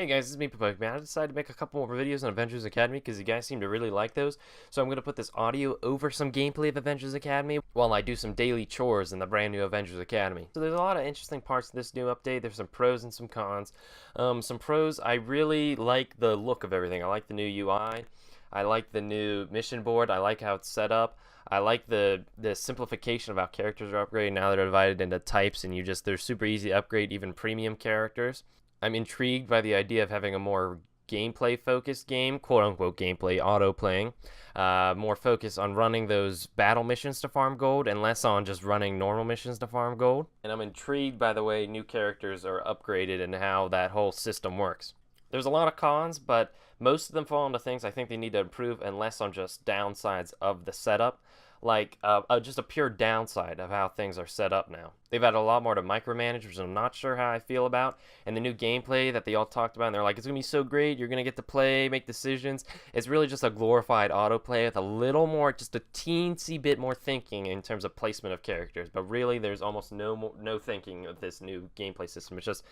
Hey guys, this is me, Papa. Man, I decided to make a couple more videos on Avengers Academy because you guys seem to really like those. So I'm going to put this audio over some gameplay of Avengers Academy while I do some daily chores in the brand new Avengers Academy. So there's a lot of interesting parts to this new update. There's some pros and some cons. Some pros, I really like the look of everything. I like the new UI. I like the new mission board. I like how it's set up. I like the simplification of how characters are upgraded now that they're divided into types and they're super easy to upgrade even premium characters. I'm intrigued by the idea of having a more gameplay focused game, quote unquote gameplay, auto playing, more focus on running those battle missions to farm gold and less on just running normal missions to farm gold. And I'm intrigued by the way new characters are upgraded and how that whole system works. There's a lot of cons, but most of them fall into things I think they need to improve and less on just downsides of the setup. Like just a pure downside of how things are set up now. They've added a lot more to micromanage, which I'm not sure how I feel about. And the new gameplay that they all talked about, and they're like, it's going to be so great, you're going to get to play, make decisions. It's really just a glorified autoplay with a little more, just a teensy bit more thinking in terms of placement of characters. But really, there's almost no thinking of this new gameplay system. It's just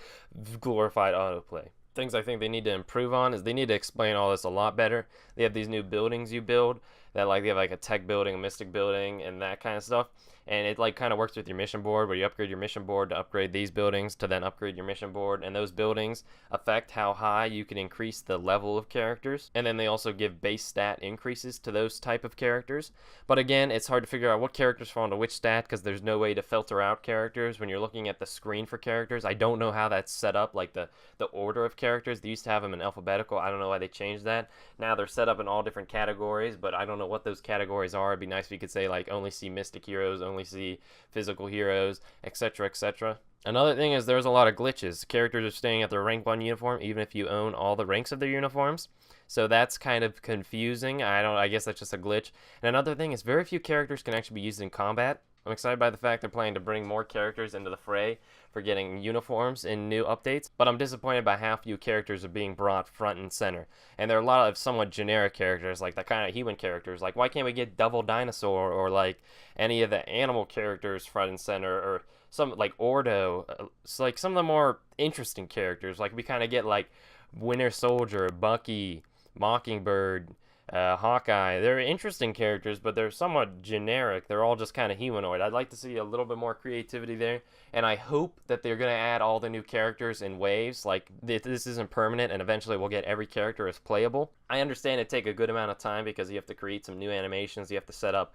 glorified autoplay. Things I think they need to improve on is they need to explain all this a lot better. They have these new buildings you build that they have like a tech building, a mystic building, and that kind of stuff. And it like kind of works with your mission board where you upgrade your mission board to upgrade these buildings to then upgrade your mission board, and those buildings affect how high you can increase the level of characters. And then they also give base stat increases to those type of characters. But again, it's hard to figure out what characters fall into which stat because there's no way to filter out characters when you're looking at the screen for characters. I don't know how that's set up, like the order of characters. They used to have them in alphabetical. I don't know why they changed that. Now they're set up in all different categories, but I don't know what those categories are. It'd be nice if you could say like only see mystic heroes, only see physical heroes, etc., etc. Another thing is there's a lot of glitches. Characters are staying at their rank 1 uniform even if you own all the ranks of their uniforms. So that's kind of confusing. I guess that's just a glitch. And another thing is very few characters can actually be used in combat. I'm excited by the fact they're planning to bring more characters into the fray for getting uniforms in new updates, but I'm disappointed by how few characters are being brought front and center. And there are a lot of somewhat generic characters, like the kind of human characters. Like, why can't we get Double Dinosaur or like any of the animal characters front and center, or some like Ordo? It's like some of the more interesting characters. Like we kind of get like Winter Soldier, Bucky, Mockingbird, Hawkeye. They're interesting characters, but they're somewhat generic. They're all just kind of humanoid. I'd like to see a little bit more creativity there, and I hope that they're going to add all the new characters in waves. Like, this isn't permanent, and eventually we'll get every character as playable. I understand it take a good amount of time because you have to create some new animations, you have to set up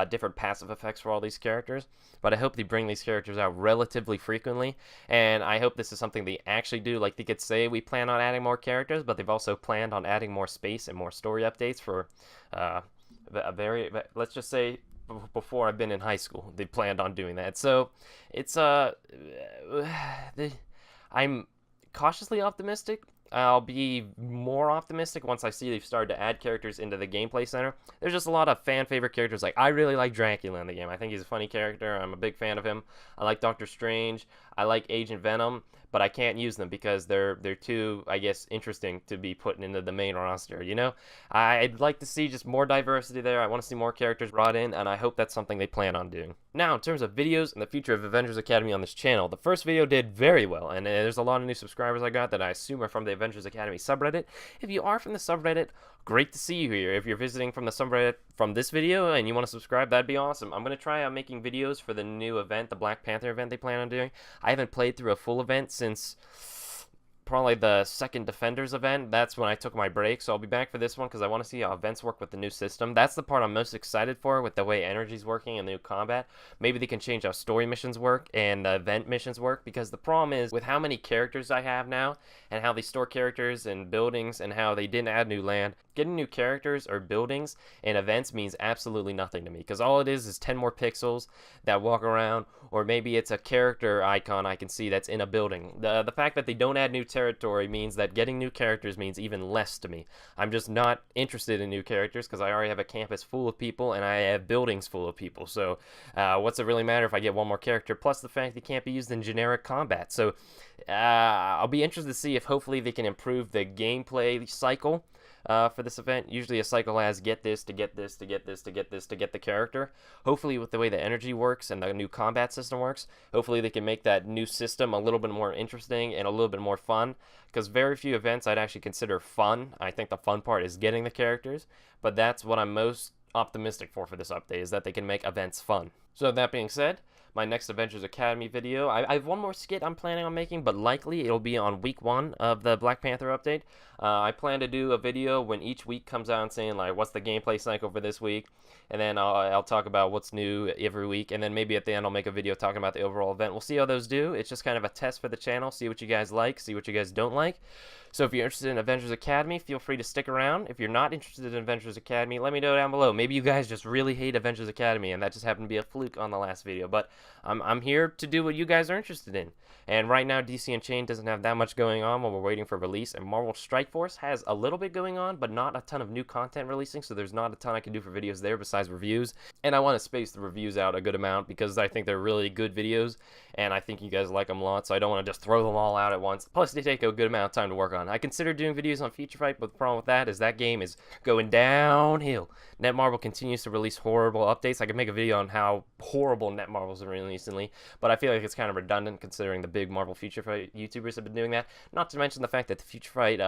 different passive effects for all these characters, but I hope they bring these characters out relatively frequently, and I hope this is something they actually do. Like, they could say we plan on adding more characters, but they've also planned on adding more space and more story updates for let's just say before I've been in high school. They planned on doing that. So it's I'm cautiously optimistic. I'll be more optimistic once I see they've started to add characters into the gameplay center. There's just a lot of fan favorite characters. Like, I really like Dracula in the game. I think he's a funny character. I'm a big fan of him. I like Doctor Strange. I like Agent Venom, but I can't use them because they're too, I guess, interesting to be put into the main roster, you know? I'd like to see just more diversity there. I want to see more characters brought in, and I hope that's something they plan on doing. Now, in terms of videos and the future of Avengers Academy on this channel, the first video did very well, and there's a lot of new subscribers I got that I assume are from the Avengers Academy subreddit. If you are from the subreddit, great to see you here. If you're visiting from the subreddit from this video and you want to subscribe, that'd be awesome. I'm going to try out making videos for the new event, the Black Panther event they plan on doing. I haven't played through a full event since probably the second Defenders event. That's when I took my break, so I'll be back for this one because I want to see how events work with the new system. That's the part I'm most excited for, with the way energy's working and the new combat. Maybe they can change how story missions work and the event missions work, because the problem is with how many characters I have now and how they store characters and buildings and how they didn't add new land, getting new characters or buildings and events means absolutely nothing to me, because all it is 10 more pixels that walk around, or maybe it's a character icon I can see that's in a building. The fact that they don't add new territory means that getting new characters means even less to me. I'm just not interested in new characters because I already have a campus full of people and I have buildings full of people. So what's it really matter if I get one more character? Plus the fact they can't be used in generic combat. So I'll be interested to see if hopefully they can improve the gameplay cycle for this event. Usually a cycle has get this to get this to get this to get this to get the character. Hopefully with the way the energy works and the new combat system works, hopefully they can make that new system a little bit more interesting and a little bit more fun, because very few events I'd actually consider fun. I think the fun part is getting the characters, but that's what I'm most optimistic for this update, is that they can make events fun. So that being said, my next Avengers Academy video, I have one more skit I'm planning on making, but likely it'll be on week 1 of the Black Panther update. I plan to do a video when each week comes out and saying like what's the gameplay cycle for this week, and then I'll talk about what's new every week, and then maybe at the end I'll make a video talking about the overall event. We'll see how those do. It's just kind of a test for the channel, see what you guys like, see what you guys don't like. So if you're interested in Avengers Academy, feel free to stick around. If you're not interested in Avengers Academy, let me know down below. Maybe you guys just really hate Avengers Academy, and that just happened to be a fluke on the last video. But I'm here to do what you guys are interested in. And right now, DC Unchained doesn't have that much going on while we're waiting for release. And Marvel Strike Force has a little bit going on, but not a ton of new content releasing. So there's not a ton I can do for videos there besides reviews. And I want to space the reviews out a good amount because I think they're really good videos. And I think you guys like them a lot, so I don't want to just throw them all out at once. Plus, they take a good amount of time to work on. I consider doing videos on Future Fight, but the problem with that is that game is going downhill. Netmarble continues to release horrible updates. I could make a video on how horrible Netmarble's been recently, but I feel like it's kind of redundant considering the big Marvel Future Fight YouTubers have been doing that. Not to mention the fact that the Future Fight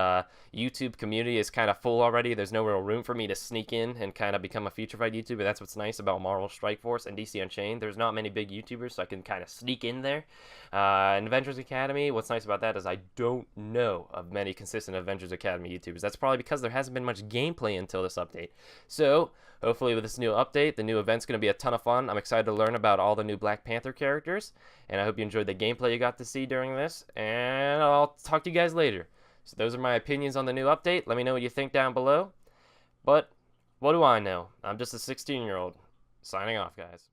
YouTube community is kind of full already. There's no real room for me to sneak in and kind of become a Future Fight YouTuber. That's what's nice about Marvel Strike Force and DC Unchained. There's not many big YouTubers, so I can kind of sneak in there. In Avengers Academy, what's nice about that is I don't know of many consistent Avengers Academy YouTubers. That's probably because there hasn't been much gameplay until this update. So, hopefully with this new update, the new event's going to be a ton of fun. I'm excited to learn about all the new Black Panther characters, and I hope you enjoyed the gameplay you got to see during this, and I'll talk to you guys later. So those are my opinions on the new update. Let me know what you think down below. But, what do I know? I'm just a 16-year-old. Signing off, guys.